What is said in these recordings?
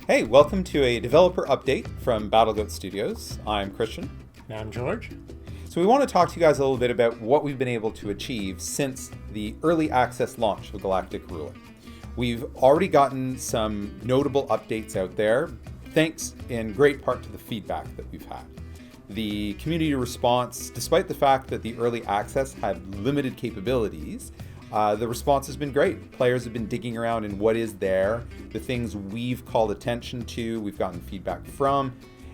Hey, welcome to a developer update from BattleGoat Studios. I'm Christian. And I'm George. So we want to talk to you guys a little bit about what we've been able to achieve since the early access launch of Galactic Ruler. We've already gotten some notable updates out there, thanks in great part to the feedback that we've had. The community response, despite the fact that the early access had limited capabilities, the response has been great. Players have been digging around in what is there, the things we've called attention to, we've gotten feedback from,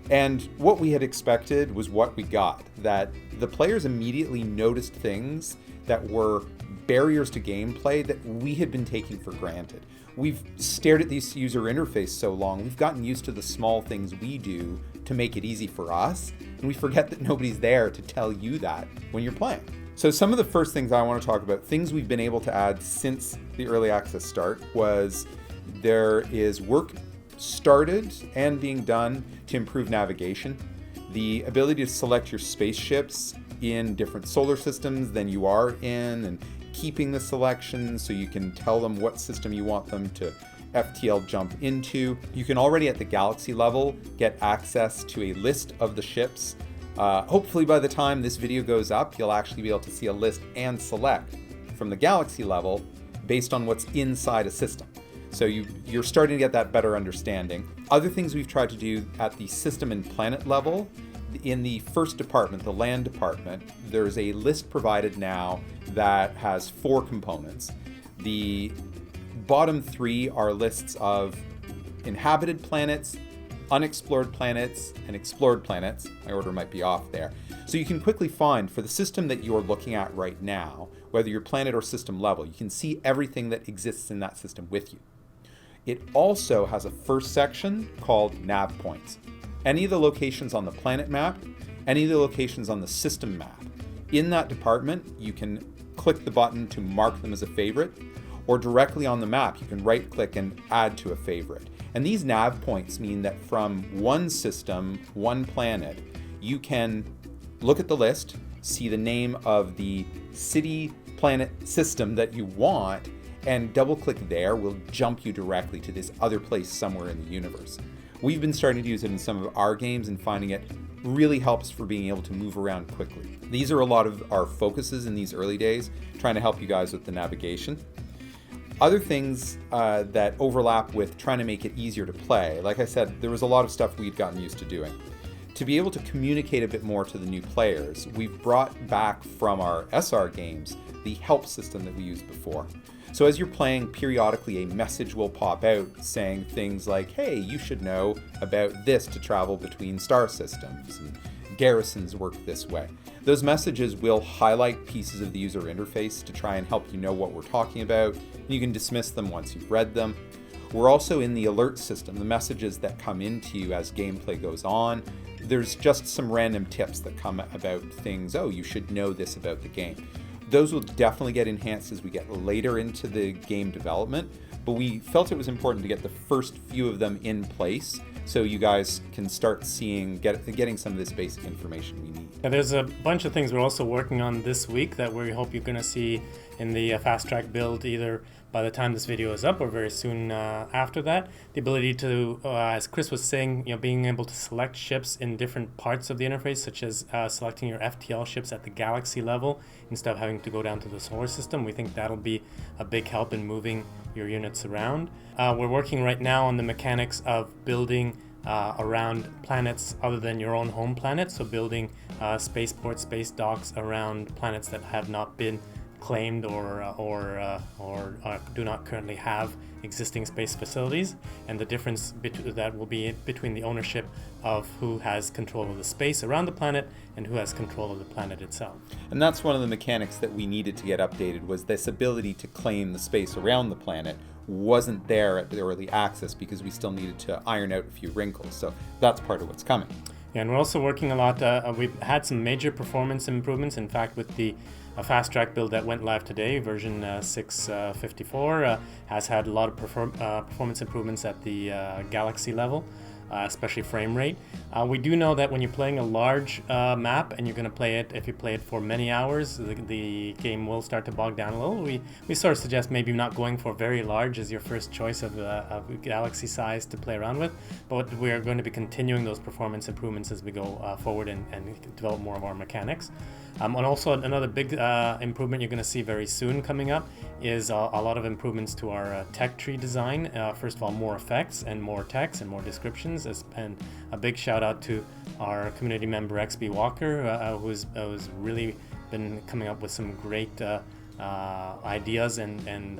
and what we had expected was what we got, that the players immediately noticed things that were barriers to gameplay that we had been taking for granted. We've stared at this user interface so long, we've gotten used to the small things we do to make it easy for us, and we forget that nobody's there to tell you that when you're playing. So some of the first things I want to talk about, things we've been able to add since the early access start, was there is work started and being done to improve navigation. The ability to select your spaceships in different solar systems than you are in, and keeping the selection so you can tell them what system you want them to FTL jump into. You can already at the galaxy level get access to a list of the ships. Hopefully by the time this video goes up, you'll actually be able to see a list and select from the galaxy level based on what's inside a system. So you're starting to get that better understanding. Other things we've tried to do at the system and planet level, in the first department, the land department, there's a list provided now that has 4 components. The bottom 3 are lists of inhabited planets, unexplored planets, and explored planets. My order might be off there. So you can quickly find, for the system that you're looking at right now, whether you're planet or system level, you can see everything that exists in that system with you. It also has a first section called nav points. Any of the locations on the planet map, any of the locations on the system map. In that department, you can click the button to mark them as a favorite, or directly on the map, you can right-click and add to a favorite. And these nav points mean that from one system, one planet, you can look at the list, see the name of the city, planet, system that you want, and double-click there will jump you directly to this other place somewhere in the universe. We've been starting to use it in some of our games and finding it really helps for being able to move around quickly. These are a lot of our focuses in these early days, trying to help you guys with the navigation. Other things that overlap with trying to make it easier to play, like I said, there was a lot of stuff we'd gotten used to doing. To be able to communicate a bit more to the new players, we've brought back from our SR games the help system that we used before. So as you're playing, periodically a message will pop out saying things like, hey, you should know about this to travel between star systems, and garrisons work this way. Those messages will highlight pieces of the user interface to try and help you know what we're talking about. You can dismiss them once you've read them. We're also in the alert system, the messages that come into you as gameplay goes on. There's just some random tips that come about things, oh, you should know this about the game. Those will definitely get enhanced as we get later into the game development, but we felt it was important to get the first few of them in place so you guys can start seeing, getting some of this basic information we need. Yeah, there's a bunch of things we're also working on this week that we hope you're going to see in the fast track build either by the time this video is up or very soon after that. The ability to, as Chris was saying, being able to select ships in different parts of the interface, such as selecting your FTL ships at the galaxy level instead of having to go down to the solar system. We think that'll be a big help in moving your units around. We're working right now on the mechanics of building around planets other than your own home planet, so building spaceports, space docks around planets that have not been claimed or do not currently have existing space facilities, and the difference that will be between the ownership of who has control of the space around the planet and who has control of the planet itself. And that's one of the mechanics that we needed to get updated, was this ability to claim the space around the planet wasn't there at the early access because we still needed to iron out a few wrinkles. So that's part of what's coming. Yeah, and we're also working a lot. We've had some major performance improvements. In fact, with the fast track build that went live today, version 6.54, has had a lot of performance improvements at the galaxy level. especially frame rate. We do know that when you're playing a large map and you're going to play it, if you play it for many hours, the game will start to bog down a little. We sort of suggest maybe not going for very large as your first choice of galaxy size to play around with, but we are going to be continuing those performance improvements as we go forward and develop more of our mechanics. And also another big improvement you're going to see very soon coming up is a lot of improvements to our tech tree design. First of all, more effects and more text and more descriptions. And a big shout out to our community member XB Walker, who's really been coming up with some great ideas and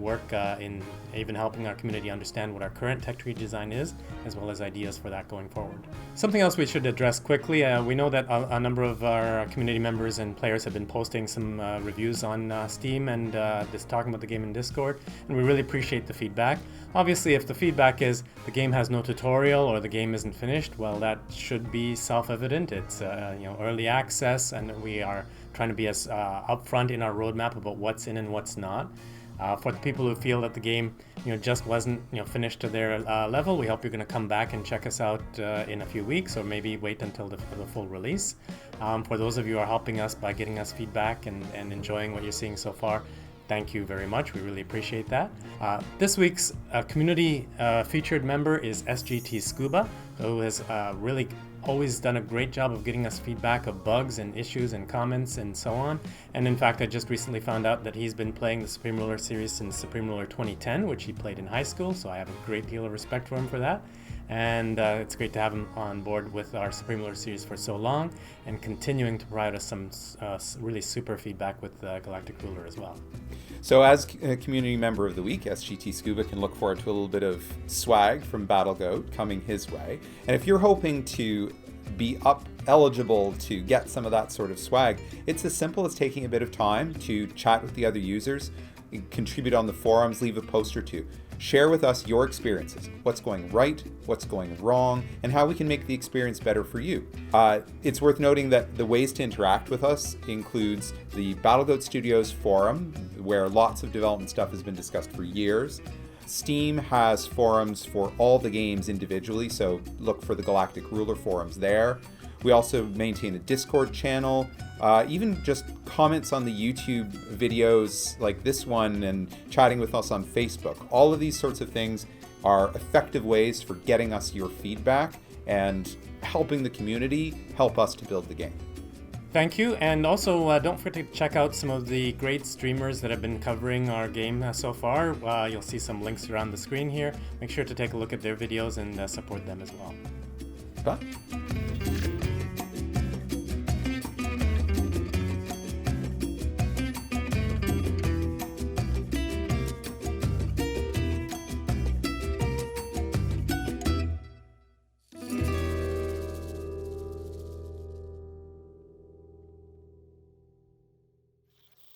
work in even helping our community understand what our current tech tree design is, as well as ideas for that going forward. Something else we should address quickly, we know that a number of our community members and players have been posting some reviews on Steam and just talking about the game in Discord, and we really appreciate the feedback. Obviously, if the feedback is the game has no tutorial or the game isn't finished, well, that should be self-evident. It's early access, and we are trying to be as upfront in our roadmap about what's in and what's not. For the people who feel that the game just wasn't finished to their level, we hope you're going to come back and check us out in a few weeks, or maybe wait until the full release. For those of you who are helping us by getting us feedback and enjoying what you're seeing so far, thank you very much. We really appreciate that. This week's community featured member is SGT Scuba, who has really always done a great job of getting us feedback of bugs and issues and comments and so on. And in fact, I just recently found out that he's been playing the Supreme Ruler series since Supreme Ruler 2010, which he played in high school, so I have a great deal of respect for him for that. And it's great to have him on board with our Supreme Ruler series for so long, and continuing to provide us some really super feedback with Galactic Ruler as well. So as a community member of the week, SGT Scuba can look forward to a little bit of swag from BattleGoat coming his way. And if you're hoping to be eligible to get some of that sort of swag, it's as simple as taking a bit of time to chat with the other users, contribute on the forums, leave a post or two. Share with us your experiences, what's going right, what's going wrong, and how we can make the experience better for you. It's worth noting that the ways to interact with us includes the BattleGoat Studios forum, where lots of development stuff has been discussed for years. Steam has forums for all the games individually, so look for the Galactic Ruler forums there. We also maintain a Discord channel, even just comments on the YouTube videos like this one, and chatting with us on Facebook. All of these sorts of things are effective ways for getting us your feedback and helping the community help us to build the game. Thank you, and also don't forget to check out some of the great streamers that have been covering our game so far. You'll see some links around the screen here. Make sure to take a look at their videos and support them as well. Bye.